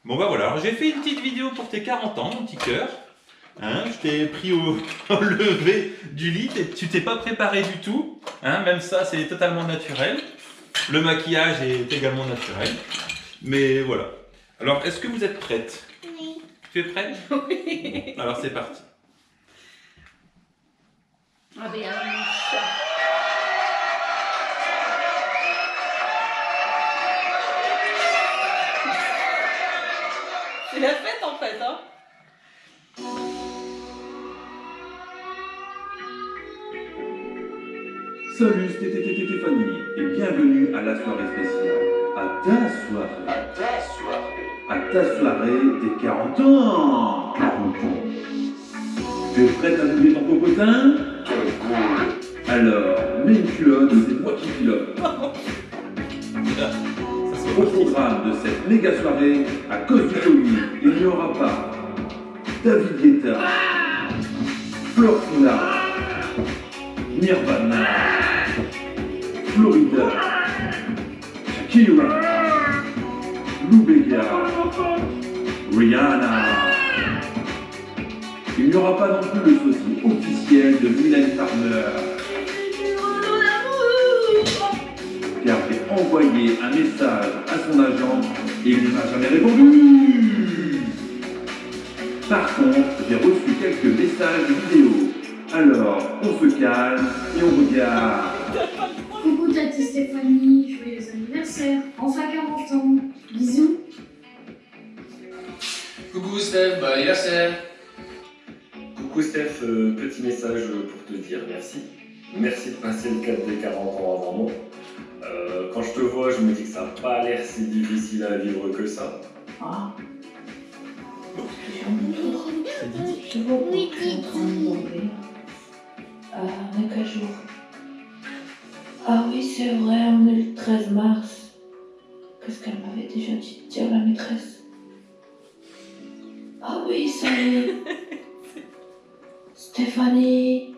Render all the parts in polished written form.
Bon bah voilà, alors j'ai fait une petite vidéo pour tes 40 ans, mon petit cœur. Hein, je t'ai pris au lever du lit, tu t'es pas préparé du tout. Hein, même ça, c'est totalement naturel. Le maquillage est également naturel. Mais voilà. Alors, est-ce que vous êtes prête? Oui. Tu es prête? Oui. Bon, alors c'est parti. Ah ben, un chat. C'est la fête en fait, hein. Salut, c'était Stéphanie et bienvenue à la soirée spéciale. À ta soirée des 40 ans. 40 ans. Tu es prête à bouger ton popotin? Alors, mets une culotte, c'est moi qui pilote. Au programme de cette méga soirée, à cause du Covid, il n'y aura pas David Guetta, Florina, Nirvana, Florida, Shakira, Lou Bega, Rihanna. Il n'y aura pas non plus le sosie officiel de Mylène Farmer. Car j'ai envoyé un message à son agent et il ne m'a jamais répondu. Par contre, j'ai reçu quelques messages vidéo. Alors, on se calme et on regarde. Coucou Tati Stéphanie, joyeux anniversaire, enfin 40 ans, bisous. Coucou Steph, bon anniversaire. Coucou Steph, petit message pour te dire merci. Merci de passer le cap des 40 ans avant moi. Quand je te vois, je me dis que ça n'a pas l'air si difficile à vivre que ça. Ah. Je vois pas Oui, que je suis en train de tomber. On est quel jour? Ah oui, c'est vrai, on est le 13 mars. Qu'est-ce qu'elle m'avait déjà dit de dire, la maîtresse? Ah oui, ça y est. Stéphanie,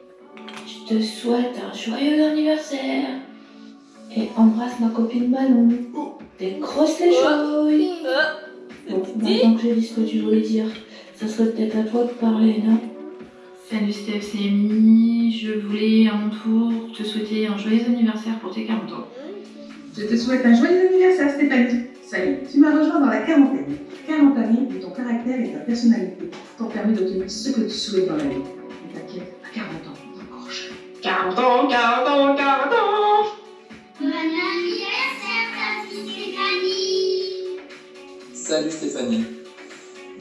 je te souhaite un joyeux anniversaire. Et embrasse ma copine Manon. Des grosses léchouilles. Bon, maintenant que j'ai dit ce que tu voulais dire, ça serait peut-être à toi de parler, non? Salut Steph, c'est Amy. Je voulais à mon tour te souhaiter un joyeux anniversaire pour tes 40 ans. Je te souhaite un joyeux anniversaire Stéphanie. Salut, tu m'as rejoint dans la quarantaine. 40 années où ton caractère et ta personnalité t'ont permis d'obtenir ce que tu souhaites dans la vie. Et t'inquiète, à 40 ans, t'es encore jeune. 40 ans, 40 ans, 40 ans. Bon anniversaire, Tati Stéphanie. Salut Stéphanie.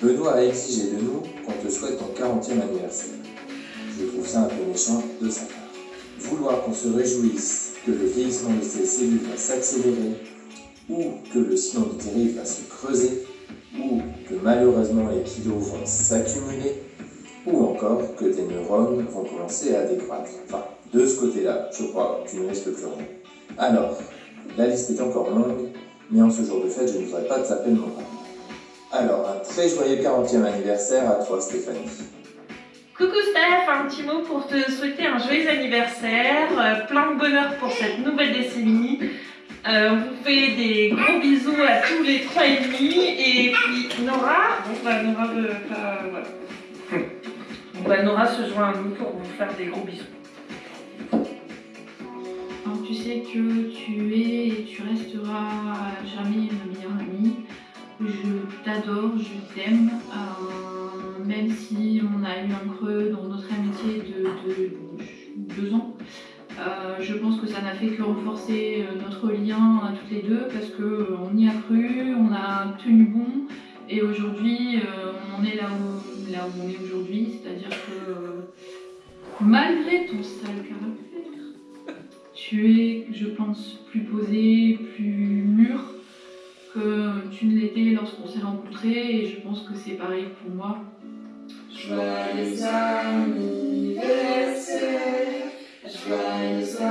Benoît a exigé de nous qu'on te souhaite ton 40e anniversaire. Je trouve ça un peu méchant de sa part. Vouloir qu'on se réjouisse que le vieillissement de ses cellules va s'accélérer, ou que le sillon utérine va se creuser, ou que malheureusement les kilos vont s'accumuler, ou encore que tes neurones vont commencer à décroître. Enfin, de ce côté-là, je crois que tu ne risques plus rien. Alors, la liste est encore longue, mais en ce jour de fête, je ne voudrais pas te taper de mon partenaire. Alors, un très joyeux 40e anniversaire à toi, Stéphanie. Coucou Steph, un petit mot pour te souhaiter un joyeux anniversaire, plein de bonheur pour cette nouvelle décennie. On vous fait des gros bisous à tous les 3 et demi. Et puis Nora, Nora se joint à nous pour vous faire des gros bisous. Alors, tu sais que tu es et tu resteras à jamais ma meilleure amie. Je t'adore, je t'aime, même si on a eu un creux dans notre amitié de 2 ans. Je pense que ça n'a fait que renforcer notre lien à toutes les deux parce qu'on y a cru, on a tenu bon et aujourd'hui on en est là où on est aujourd'hui, c'est-à-dire que malgré ton sale caractère, tu es, je pense, plus posé, plus mûr que tu ne l'étais lorsqu'on s'est rencontrés et je pense que c'est pareil pour moi. Joyeux anniversaire, joyeux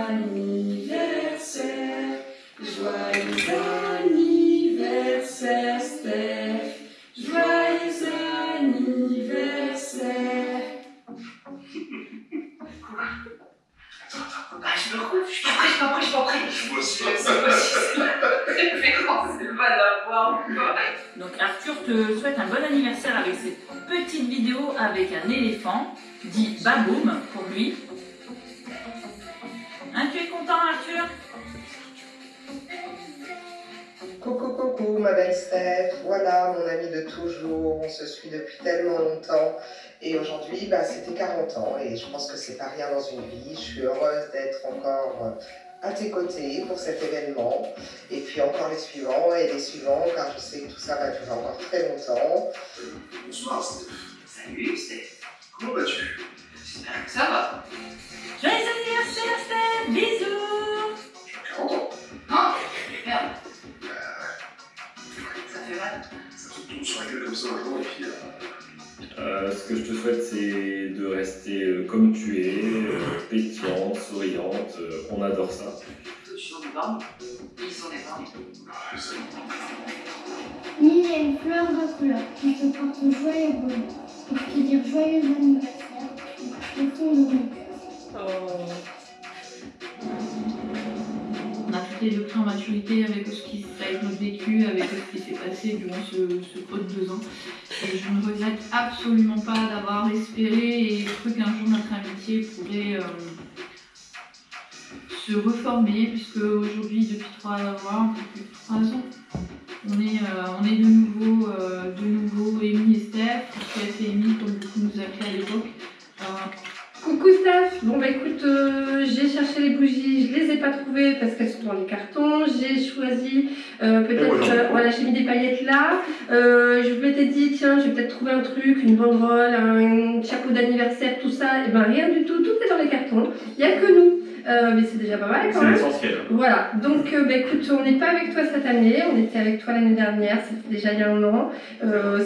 anniversaire, joyeux anniversaire Steph, joyeux anniversaire. Je me coupe, je suis pas prête. Je vois ça. Référence, elle va l'avoir. Donc Arthur te souhaite un bon anniversaire avec cette petite vidéo avec un éléphant, dit Baboum pour lui. Hein, tu es content, Arthur? Coucou, ma belle Steph. Voilà, mon amie de toujours. On se suit depuis tellement longtemps. Et aujourd'hui, c'était 40 ans. Et je pense que c'est pas rien dans une vie. Je suis heureuse d'être encore à tes côtés pour cet événement. Et puis encore les suivants et les suivants, car je sais que tout ça va durer encore très longtemps. Bonsoir, Steph. Salut, Steph. Comment vas-tu? J'espère que ça va. Joyeux anniversaire, Steph! Bisous! 40 ans. Oh, merde. Ça fait mal. Ça se tombe sur la gueule comme ça un jour et puis... Ce que je te souhaite, c'est de rester comme tu es, pétillante, souriante, on adore ça. Je suis en épargne. Ils sont épargnés. Mille est une fleur de couleur qui te porte joyeux bonheur. Pour te dire joyeux anniversaire, au fond de mon cœur. On a toutes les deux pris en maturité avec notre vécu, avec ce qui s'est passé durant ce creux de 2 ans. Et je ne regrette absolument pas d'avoir espéré et cru qu'un jour notre amitié pourrait se reformer, puisque aujourd'hui, depuis 3 mois, un peu plus de 3 ans, on est de nouveau Amy et Steph, Steph et Amy comme beaucoup nous appelaient à l'époque. Coucou Steph, bon écoute, j'ai cherché les bougies, je les ai pas trouvées parce qu'elles sont dans les cartons, j'ai choisi voilà, j'ai mis des paillettes là, je m'étais dit tiens je vais peut-être trouver un truc, une banderole, un chapeau d'anniversaire, tout ça, et ben rien du tout, tout est dans les cartons, il n'y a que nous. Mais c'est déjà pas mal quand même. C'est l'essentiel. Voilà, donc écoute, on n'est pas avec toi cette année, on était avec toi l'année dernière, c'était déjà il y a 1 an.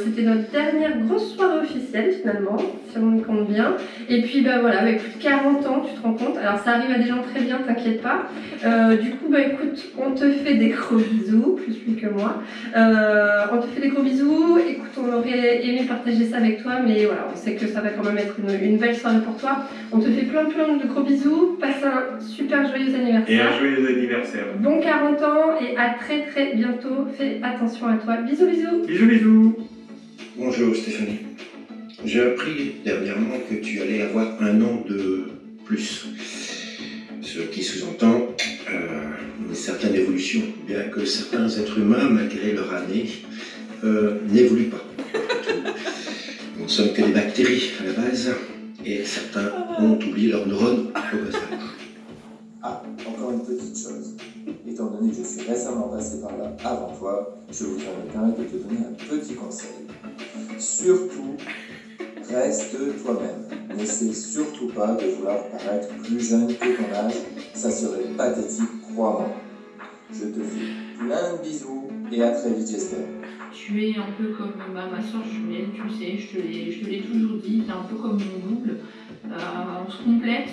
C'était notre dernière grosse soirée officielle finalement, si on y compte bien. Et puis voilà, écoute, 40 ans, tu te rends compte. Alors ça arrive à des gens très bien, t'inquiète pas. Du coup, écoute, on te fait des gros bisous, plus lui que moi. On te fait des gros bisous. Écoute, on aurait aimé partager ça avec toi, mais voilà, on sait que ça va quand même être une belle soirée pour toi. On te fait plein de gros bisous. Passe un super joyeux anniversaire. Et un joyeux anniversaire. Bon 40 ans et à très bientôt. Fais attention à toi. Bisous. Bisous. Bonjour Stéphanie. J'ai appris dernièrement que tu allais avoir 1 an de plus. Ce qui sous-entend une certaine évolution, bien que certains êtres humains, malgré leur année, n'évoluent pas. Nous ne sommes que des bactéries à la base, et certains ont oublié leurs neurones au passage. Ah, encore une petite chose. Étant donné que je suis récemment passé par là avant toi, je voudrais me permettre de te donner un petit conseil. Surtout, reste toi-même. N'essaie surtout pas de vouloir paraître plus jeune que ton âge, ça serait pathétique, crois-moi. Je te fais plein de bisous et à très vite j'espère. Tu es un peu comme ma soeur jumelle, tu sais, je te l'ai toujours dit, tu es un peu comme mon double. On se complète.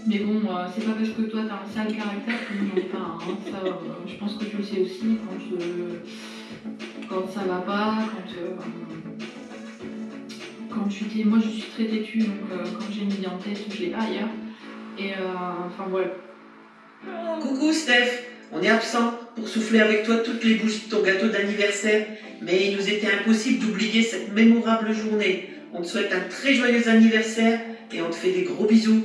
Mais bon, c'est pas parce que toi t'as un sale caractère que moi j'en ai pas un. Ça, je pense que tu le sais aussi quand ça va pas, quand tu t'es. Moi je suis très têtue, donc quand j'ai une idée en tête, je l'ai pas ailleurs. Et enfin voilà. Coucou Steph, on est absent pour souffler avec toi toutes les bougies de ton gâteau d'anniversaire, mais il nous était impossible d'oublier cette mémorable journée. On te souhaite un très joyeux anniversaire et on te fait des gros bisous.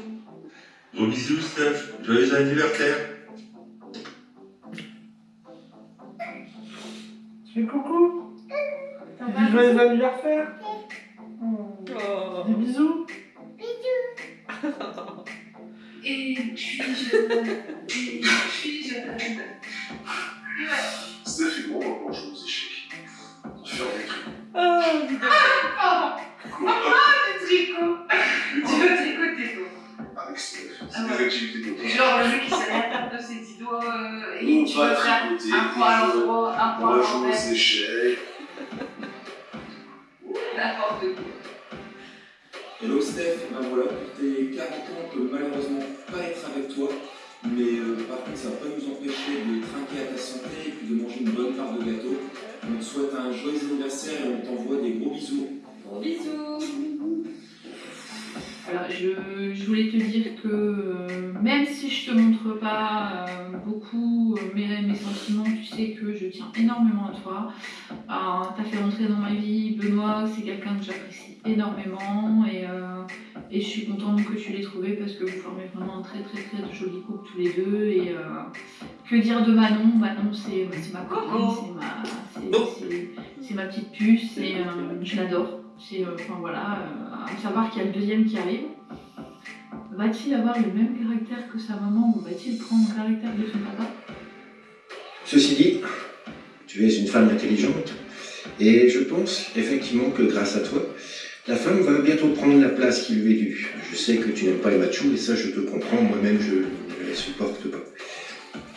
Gros bisous, Steph. Joyeux anniversaire. Je fais coucou. Dis joyeux anniversaire. Des bisous. Et puis Steph et moi, on va jouer aux échecs. Faire des trucs. pardon. Le tricot. Tu veux tricoter toi? Avec Steph. Ah C'est ouais. des activités comme ça. Genre le jeu qui sait rien faire de ses 10 doigts et On tu va vas faire tricoter, un point à l'endroit, un On point à va jouer l'envers. aux échecs. N'importe quoi. Hello Steph, ben voilà, pour tes 40 ans, on peut malheureusement pas être avec toi, mais par contre ça va pas nous empêcher de trinquer à ta santé et puis de manger une bonne part de gâteau. On te souhaite un joyeux anniversaire et on t'envoie des gros bisous. Gros bisous. Alors je voulais te dire que même si je te montre pas beaucoup mes sentiments, tu sais que je tiens énormément à toi. T'as fait rentrer dans ma vie, Benoît, c'est quelqu'un que j'apprécie énormément et je suis contente que tu l'aies trouvé parce que vous formez vraiment un très joli couple tous les deux. Et que dire de Manon? Manon, c'est ma copine, c'est ma petite puce et je l'adore. Enfin voilà, à savoir qu'il y a le deuxième qui arrive. Va-t-il avoir le même caractère que sa maman ou va-t-il prendre le caractère de son papa? Ceci dit, tu es une femme intelligente et je pense effectivement que grâce à toi, la femme va bientôt prendre la place qui lui est due. Je sais que tu n'aimes pas les machos et ça je te comprends, moi-même je ne les supporte pas.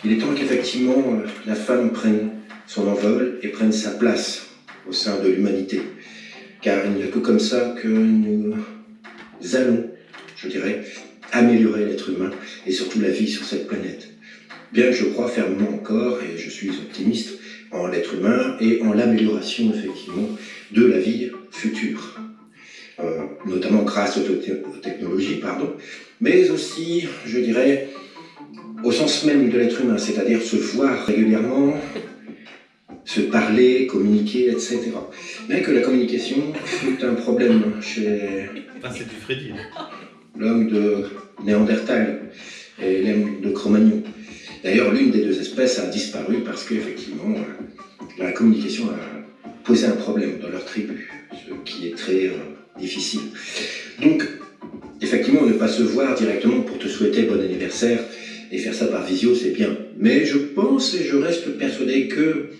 Il est temps qu'effectivement la femme prenne son envol et prenne sa place au sein de l'humanité. Car il n'y a que comme ça que nous allons, je dirais, améliorer l'être humain et surtout la vie sur cette planète. Bien que je crois fermement encore, et je suis optimiste, en l'être humain et en l'amélioration effectivement de la vie future. Notamment grâce aux technologies, mais aussi, je dirais, au sens même de l'être humain, c'est-à-dire se voir régulièrement, se parler, communiquer, etc. Bien que la communication fut un problème chez c'est du Freddy. L'homme de Néandertal et l'homme de Cro-Magnon. D'ailleurs, l'une des deux espèces a disparu parce qu'effectivement, la communication a posé un problème dans leur tribu, ce qui est très difficile. Donc, effectivement, ne pas se voir directement pour te souhaiter bon anniversaire et faire ça par visio, c'est bien. Mais je pense et je reste persuadé que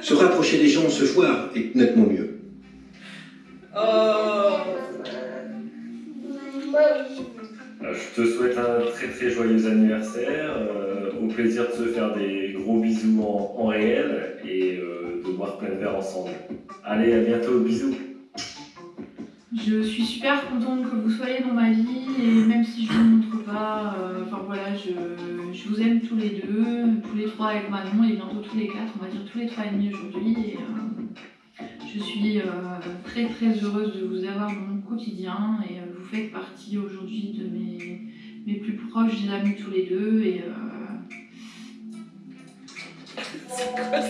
se rapprocher des gens, se voir, est nettement mieux. Je te souhaite un très joyeux anniversaire, au plaisir de se faire des gros bisous en réel et de boire plein de verres ensemble. Allez, à bientôt, bisous. Je suis super contente que vous soyez dans ma vie et même si je ne vous montre pas, enfin voilà, je vous aime tous les deux, tous les trois avec Manon et bientôt tous les quatre, on va dire tous les 3,5 aujourd'hui. Et je suis très heureuse de vous avoir dans mon quotidien et vous faites partie aujourd'hui de mes plus proches amis tous les deux. Et c'est quoi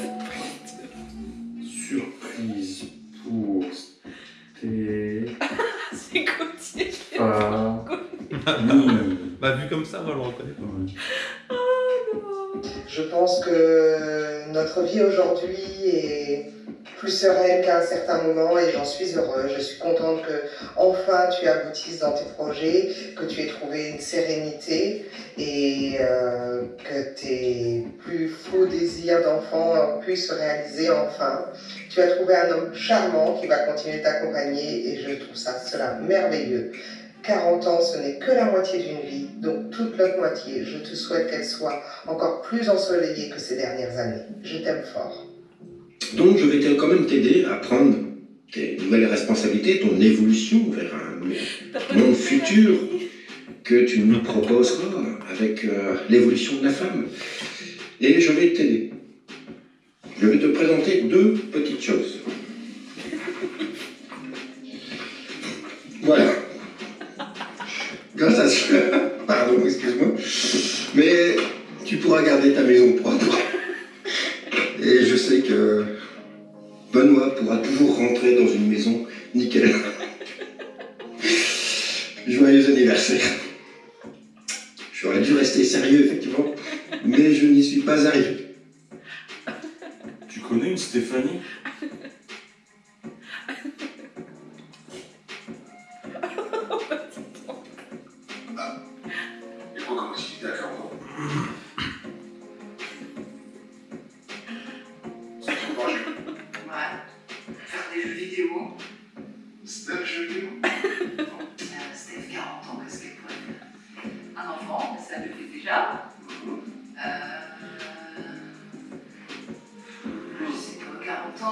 surprise pour C'est Gauthier. Bah vu comme ça, moi je le reconnais pas. Je pense que notre vie aujourd'hui est plus sereine qu'à un certain moment et j'en suis heureuse. Je suis contente que enfin tu aboutisses dans tes projets, que tu aies trouvé une sérénité et que tes plus faux désirs d'enfant puissent se réaliser enfin. Tu as trouvé un homme charmant qui va continuer de t'accompagner et je trouve cela merveilleux. 40 ans, ce n'est que la moitié d'une vie, donc toute l'autre moitié, je te souhaite qu'elle soit encore plus ensoleillée que ces dernières années. Je t'aime fort. Donc je vais quand même t'aider à prendre tes nouvelles responsabilités, ton évolution vers un monde futur que tu nous proposeras avec l'évolution de la femme. Et je vais t'aider. Je vais te présenter deux petites choses. Voilà. Grâce à ça, pardon, excuse-moi, mais tu pourras garder ta maison propre. Et je sais que Benoît pourra toujours rentrer dans une maison nickel. Joyeux anniversaire. J'aurais dû rester sérieux, effectivement, mais je n'y suis pas arrivé. Tu connais une Stéphanie?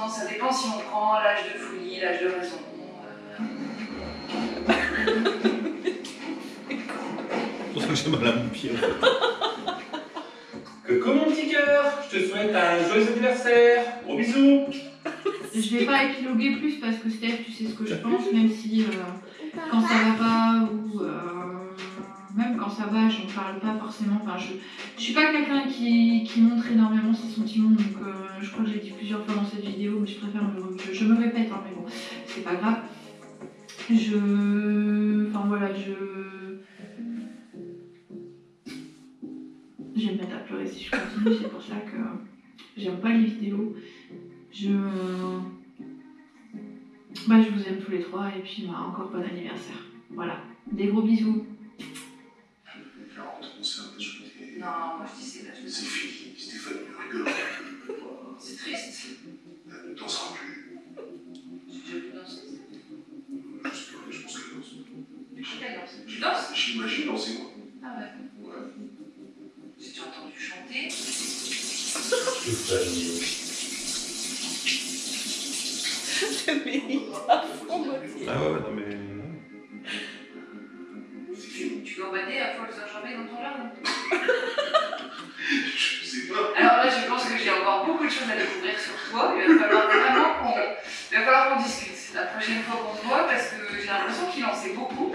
Ça dépend si on prend l'âge de folie, l'âge de raison. C'est pour ça que j'ai mal à mon pied. Coucou mon petit cœur, je te souhaite un joyeux anniversaire. Gros bisous. Je vais pas épiloguer plus parce que Steph, tu sais ce que je pense, même si quand ça va pas ou même quand ça va, j'en parle pas forcément. Enfin, je suis pas quelqu'un qui montre énormément ses sentiments, donc je crois que j'ai dit plusieurs fois dans cette vidéo, mais je préfère je me répète, hein, mais bon, c'est pas grave. Enfin voilà, je vais me mettre à pleurer si je continue, c'est pour ça que j'aime pas les vidéos. Je vous aime tous les trois et puis encore bon anniversaire. Voilà, des gros bisous. Non, moi je dis c'est l'âge de... C'est fini, Stéphanie, rigole. C'est triste. Elle ne dansera plus. Tu veux plus danser? Je pense qu'elle danse. Elle danse. Tu danses? J'imagine danser, moi. Ah ouais. Ouais. J'ai déjà entendu chanter. Mais il est à fond, Gauthier. Ah ouais, non mais... Tu gambadais à folle Saint-Germain dans ton jardin? Je sais pas. Alors là, je pense que j'ai encore beaucoup de choses à découvrir sur toi. Il va falloir qu'on discute la prochaine fois qu'on se voit parce que j'ai l'impression qu'il en sait beaucoup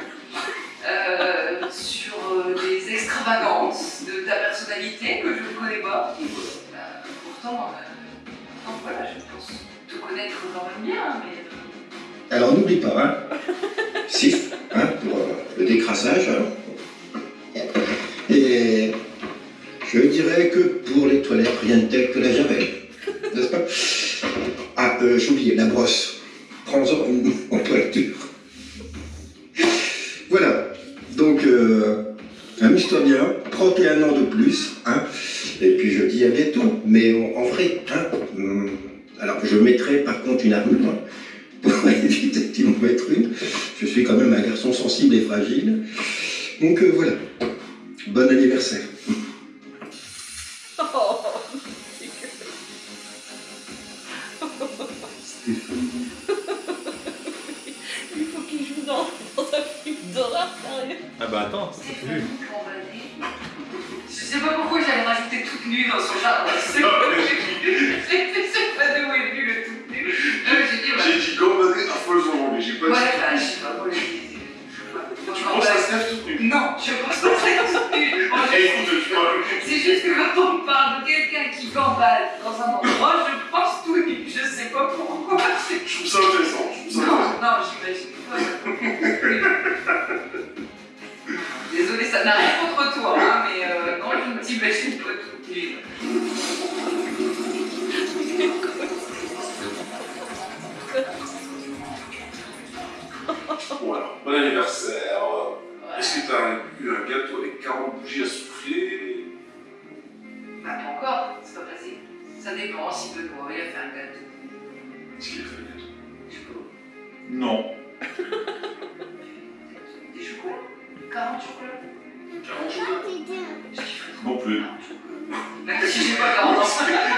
sur des extravagances de ta personnalité que je ne connais pas. Pourtant, voilà, je pense te connaître quand même bien, mais... Alors n'oublie pas, hein, Sif, hein, pour le décrassage. Hein. Et je dirais que pour les toilettes, rien de tel que la javel, n'est-ce pas? Ah, j'ai oublié, la brosse. Prends-en une en toileture. Voilà, donc amuse-toi bien, 31 ans de plus, hein, et puis je dis à bientôt, mais en vrai, hein. Alors je mettrai par contre une armure, pour éviter qu'ils m'en mettent une. Je suis quand même un garçon sensible et fragile. Donc voilà, bon anniversaire. Il faut qu'il joue dans un film d'horreur, sérieux. Ah bah attends, ça c'est vu. Je sais pas pourquoi j'allais rajouter toute nue dans son jardin. C'est pas d'où est venu le toute nu. J'ai dit gambader à folle aujourd'hui, j'ai pas dit. Ouais, bah, je sais pas, moi Tu penses à Steph toute nue? Non, je pense pas à Steph toute nue. C'est juste que quand on me parle de quelqu'un qui gambade dans un endroit, je pense tout nu. Je sais pas pourquoi. Je trouve ça intéressant. Non, j'imagine pas. Désolée, ça n'a rien contre toi, hein, mais non, je ne t'imagine pas toute nue. Voilà, bon anniversaire. Est-ce que t'as eu un gâteau avec 40 bougies à souffler? Bah, pas encore, c'est pas passé. Ça dépend si Benoît il a fait un gâteau. Est-ce qu'il a fait un gâteau? Je sais pas. Non. Des chocolats? 40 chocolats? 40 chocolats? Non plus. Si j'ai pas 40 ans.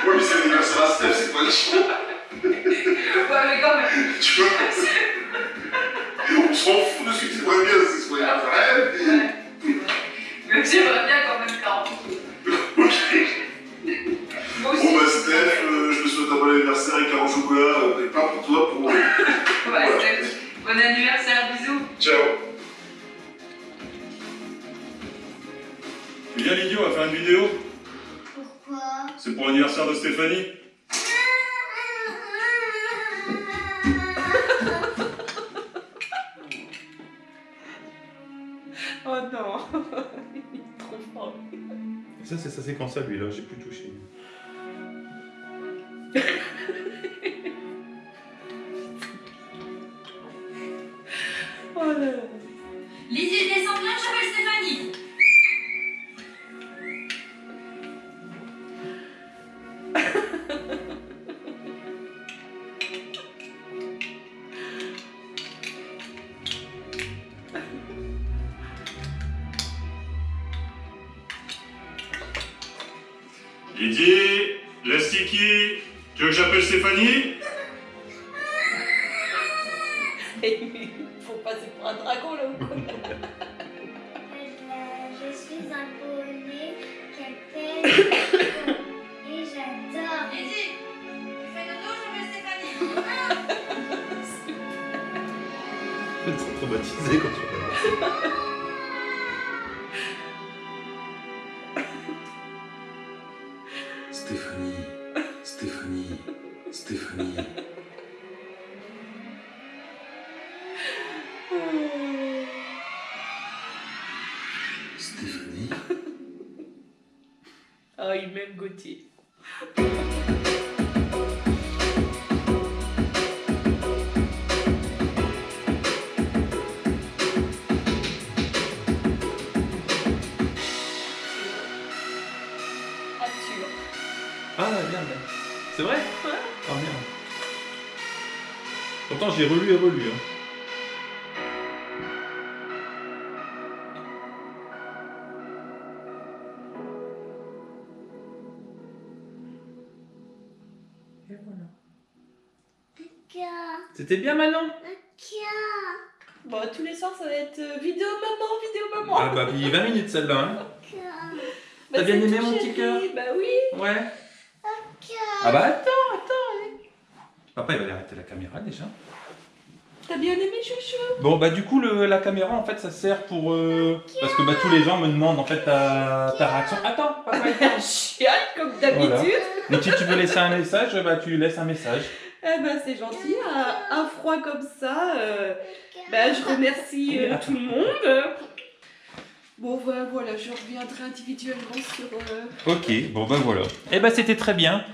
Oui, mais c'est l'anniversaire à Steph, c'est pas le chien. Ouais, mais quand même. Tu vois? On s'en fout de ce que tu aimerais bien, c'est son anniversaire. Ouais. Mais j'aimerais bien quand même 40 chocolats. Moi aussi. Bon bah Steph, je te souhaite un bon anniversaire et 40 chocolats, mais pas pour toi, pour moi. Ouais, Steph. Bon anniversaire, bisous. Ciao. Tu viens Lydie, on va faire une vidéo. Pourquoi? C'est pour l'anniversaire de Stéphanie. Oh non. Il est trop fort. Ça c'est sa séquence à lui là, j'ai plus touché. Oh là là. Lydie, descends bien, j'appelle Stéphanie. Lydie, Lastiki, tu veux que j'appelle Stéphanie? Il faut passer pour un dragon là ou quoi? Je suis un poney qui appelle et j'adore. Lydie, tu fais dodo, j'appelle Stéphanie. Je vais être traumatisé quand tu vas voir. Stéphanie, Stéphanie, Stéphanie. Stéphanie. Oh, il m'aime Gauthier. Ah, merde. C'est vrai? Ouais. Oh merde. Pourtant, j'ai relu et relu. Hein. Et voilà. C'était bien, Manon? Bon, tous les soirs, ça va être vidéo maman. Ah bah, puis 20 minutes celle-là. Hein. Bah, T'as bien c'est aimé tout, mon petit chérie. cœur? Bah oui. Ouais. Ah bah attends. Papa, il va aller arrêter la caméra déjà. T'as bien aimé chouchou? Bon bah du coup la caméra en fait ça sert pour parce que bah tous les gens me demandent en fait ta réaction. Attends, papa. Chiale comme d'habitude. Voilà. Donc si tu veux laisser un message, bah tu laisses un message. Eh ben c'est gentil, un froid comme ça, bah, je remercie tout le monde. Bon bah, voilà, je reviendrai individuellement sur... Ok, bon bah voilà. Et bah c'était très bien.